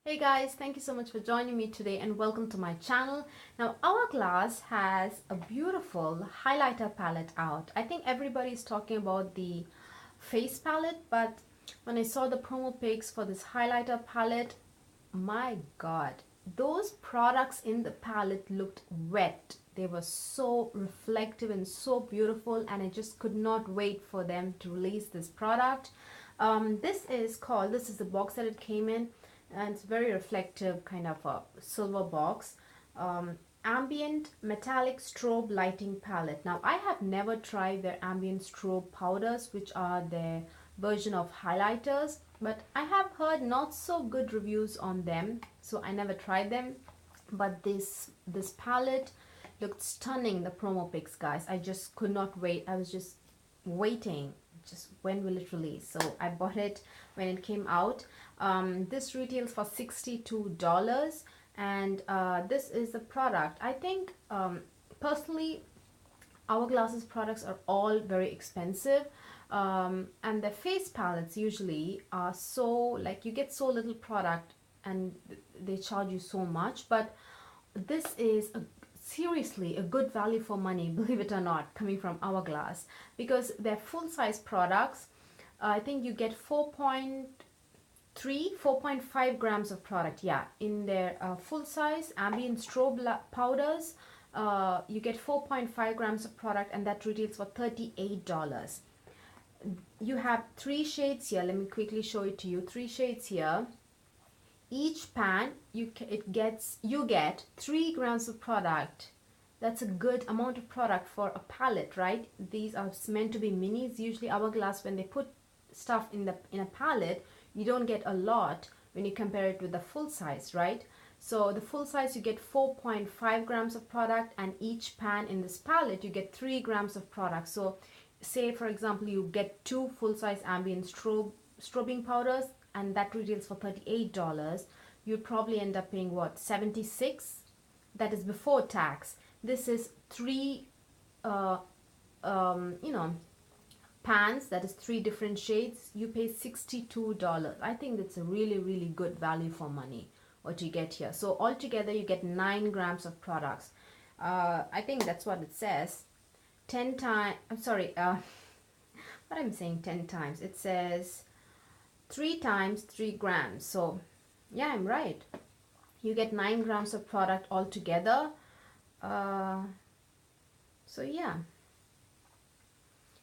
Hey guys, thank you so much for joining me today and welcome to my channel. Now Hourglass has a beautiful highlighter palette out. I think everybody's talking about the face palette, but when I saw the promo pics for this highlighter palette, my god, those products in the palette looked wet. They were so reflective and so beautiful, and I just could not wait for them to release this product. This is the box that it came in, and it's very reflective, kind of a silver box. Ambient metallic strobe lighting palette. Now I have never tried their ambient strobe powders, which are their version of highlighters, but I have heard not so good reviews on them, so I never tried them. But this palette looked stunning. The promo pics, guys, I just could not wait. I was just waiting, just when will it release. So I bought it when it came out. This retails for $62, and this is the product. I think personally Hourglass's products are all very expensive, and the face palettes usually are so, like, you get so little product and they charge you so much. But this is seriously a good value for money, believe it or not, coming from Hourglass, because they're full-size products. I think you get 4.5 grams of product, yeah, in their full-size ambient strobe powders. You get 4.5 grams of product, and that retails for $38. You have 3 shades here. Let me quickly show it to you. 3 shades here. Each pan you get 3 grams of product. That's a good amount of product for a palette, right? These are meant to be minis. Usually Hourglass, when they put stuff in a palette, you don't get a lot when you compare it with the full size, right? So the full size, you get 4.5 grams of product, and each pan in this palette you get 3 grams of product. So say for example you get 2 full-size ambient strobing powders, and that retails for $38. You'd probably end up paying what, 76? That is before tax. This is 3 pans, that is 3 different shades. You pay $62. I think that's a really good value for money what you get here. So altogether you get 9 grams of products. I think that's what it says. 10 times, I'm sorry, what I'm saying 10 times, it says 3 times 3 grams. So yeah, I'm right. You get 9 grams of product altogether. So yeah,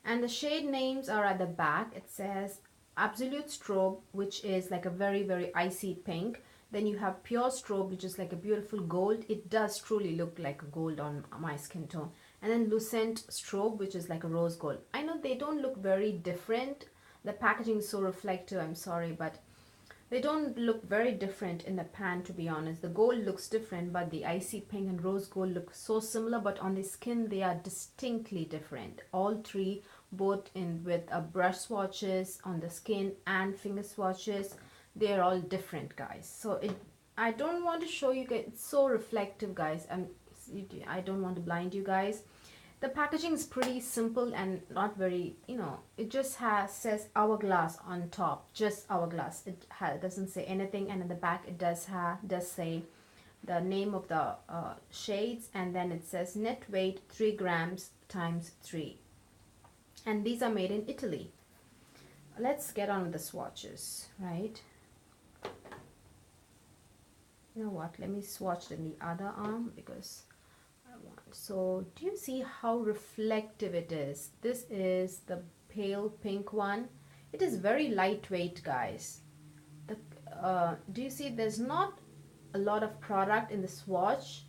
and the shade names are at the back. It says Absolute Strobe, which is like a very icy pink. Then you have Pure Strobe, which is like a beautiful gold. It does truly look like a gold on my skin tone. And then Lucent Strobe, which is like a rose gold. I know they don't look very different. The packaging is so reflective, I'm sorry, but they don't look very different in the pan, to be honest. The gold looks different, but the icy pink and rose gold look so similar, but on the skin they are distinctly different. All three, both in with brush swatches on the skin and finger swatches, they are all different, guys. So I don't want to show you guys, it's so reflective, guys. I don't want to blind you guys. The packaging is pretty simple and not very, it just says Hourglass on top, just Hourglass. It doesn't say anything, and in the back it does say the name of the shades, and then it says net weight 3 grams times 3, and these are made in Italy. Let's get on with the swatches, right? You know what, let me swatch in the other arm because so do you see how reflective it is? This is the pale pink one. It is very lightweight, guys. Do you see there's not a lot of product in the swatch,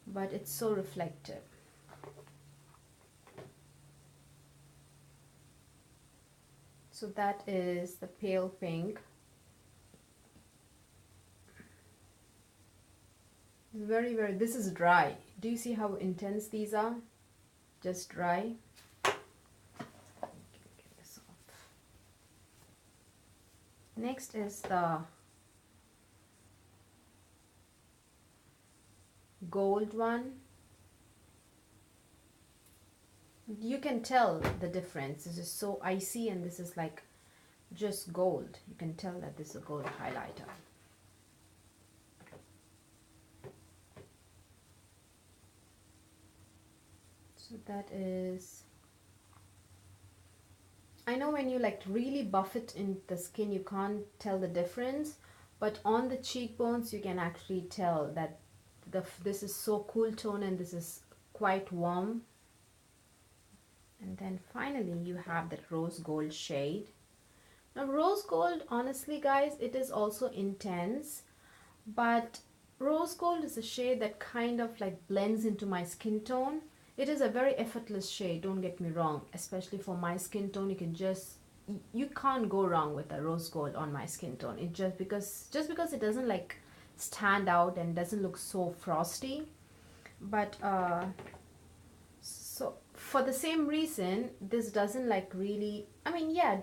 but it's so reflective. So that is the pale pink. Very this is dry. Do you see how intense these are? Just dry. Get this off. Next is the gold one. You can tell the difference. This is so icy, and this is like just gold. You can tell that this is a gold highlighter. So that is, I know when you like really buff it in the skin, you can't tell the difference, but on the cheekbones, you can actually tell that this is so cool tone and this is quite warm. And then finally, you have that rose gold shade. Now, rose gold, honestly, guys, it is also intense, but rose gold is a shade that kind of like blends into my skin tone. It is a very effortless shade, don't get me wrong, especially for my skin tone. You can't go wrong with a rose gold on my skin tone. It just because it doesn't like stand out and doesn't look so frosty. But so for the same reason, this doesn't like really, I mean, yeah,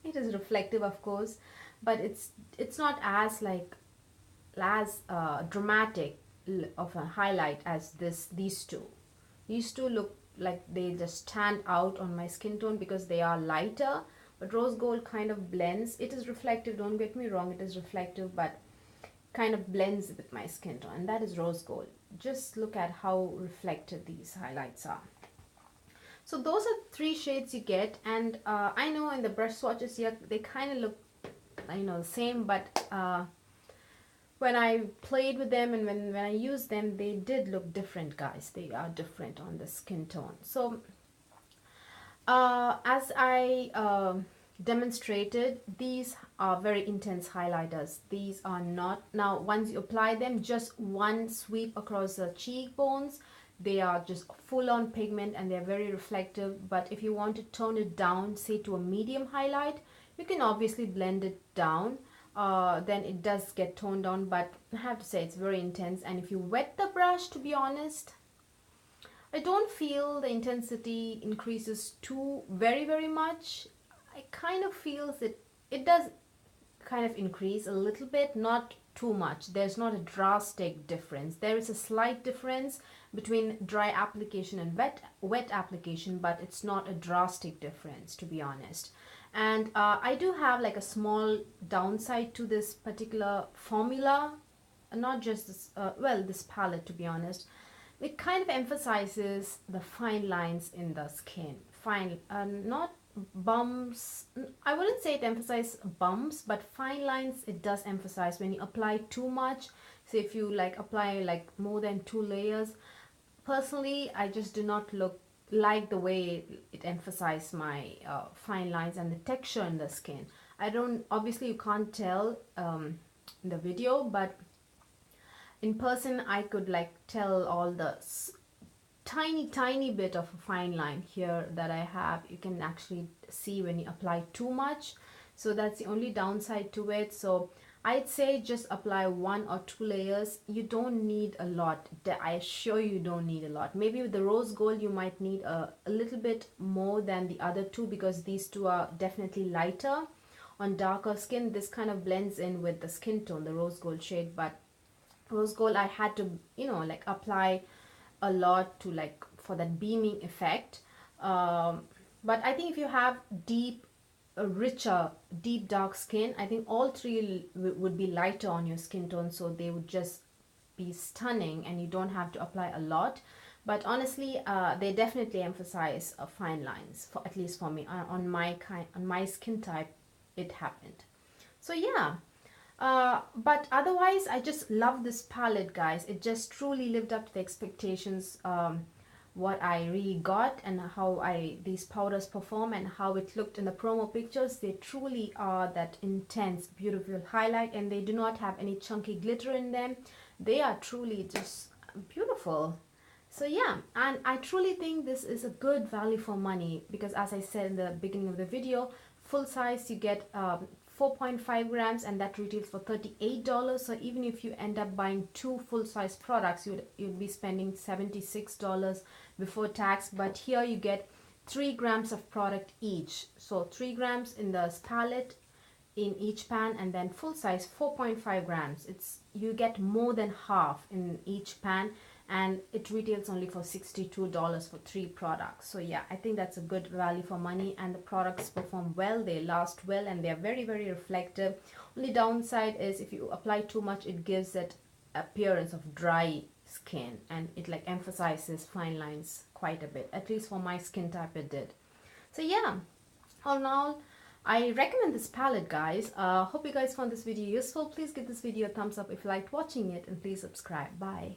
it is reflective, of course, but it's not as like as dramatic of a highlight as these two. These two look like they just stand out on my skin tone because they are lighter, but rose gold kind of blends. It is reflective, don't get me wrong, it is reflective, but kind of blends with my skin tone, and that is rose gold. Just look at how reflective these highlights are. So those are three shades you get, and I know in the brush swatches here they kind of look, the same, but when I played with them and when I used them, they did look different, guys. They are different on the skin tone. So as I demonstrated, these are very intense highlighters. These are not, now once you apply them, just one sweep across the cheekbones, they are just full on pigment and they're very reflective. But if you want to tone it down, say to a medium highlight, you can obviously blend it down. Then it does get toned down, but I have to say it's very intense. And if you wet the brush, to be honest, I don't feel the intensity increases too very much. I kind of feels it does kind of increase a little bit, not too much. There's not a drastic difference. There is a slight difference between dry application and wet application, but it's not a drastic difference, to be honest. And I do have like a small downside to this particular formula, not just this, this palette, to be honest. It kind of emphasizes the fine lines in the skin. Fine, not bumps. I wouldn't say it emphasizes bumps, but fine lines it does emphasize when you apply too much. So if you like apply like more than 2 layers, personally, I just do not like the way it emphasizes my fine lines and the texture in the skin. I don't, obviously you can't tell in the video, but in person I could like tell all the tiny bit of a fine line here that I have. You can actually see when you apply too much. So that's the only downside to it. So I'd say just apply 1 or 2 layers. You don't need a lot. I assure you don't need a lot. Maybe with the rose gold you might need a little bit more than the other two, because these two are definitely lighter on darker skin. This kind of blends in with the skin tone, the rose gold shade, but rose gold I had to like apply a lot to like for that beaming effect. But I think if you have richer deep dark skin, I think all three would be lighter on your skin tone, so they would just be stunning and you don't have to apply a lot. But honestly, they definitely emphasize fine lines, for at least for me on my skin type. It happened. So yeah. But otherwise, I just love this palette, guys. It just truly lived up to the expectations, what I really got, and how these powders perform and how it looked in the promo pictures. They truly are that intense, beautiful highlight, and they do not have any chunky glitter in them. They are truly just beautiful. So yeah, and I truly think this is a good value for money, because as I said in the beginning of the video, full size you get 4.5 grams and that retails for $38. So even if you end up buying 2 full-size products, you'd be spending $76 before tax. But here you get 3 grams of product each. So 3 grams in the palette in each pan, and then full size 4.5 grams. You get more than half in each pan, and it retails only for $62 for 3 products. So yeah, I think that's a good value for money, and the products perform well, they last well, and they're very reflective. Only downside is if you apply too much, it gives that appearance of dry skin, and it like emphasizes fine lines quite a bit. At least for my skin type it did. So yeah, all in all, I recommend this palette, guys. Hope you guys found this video useful. Please give this video a thumbs up if you liked watching it, and please subscribe. Bye.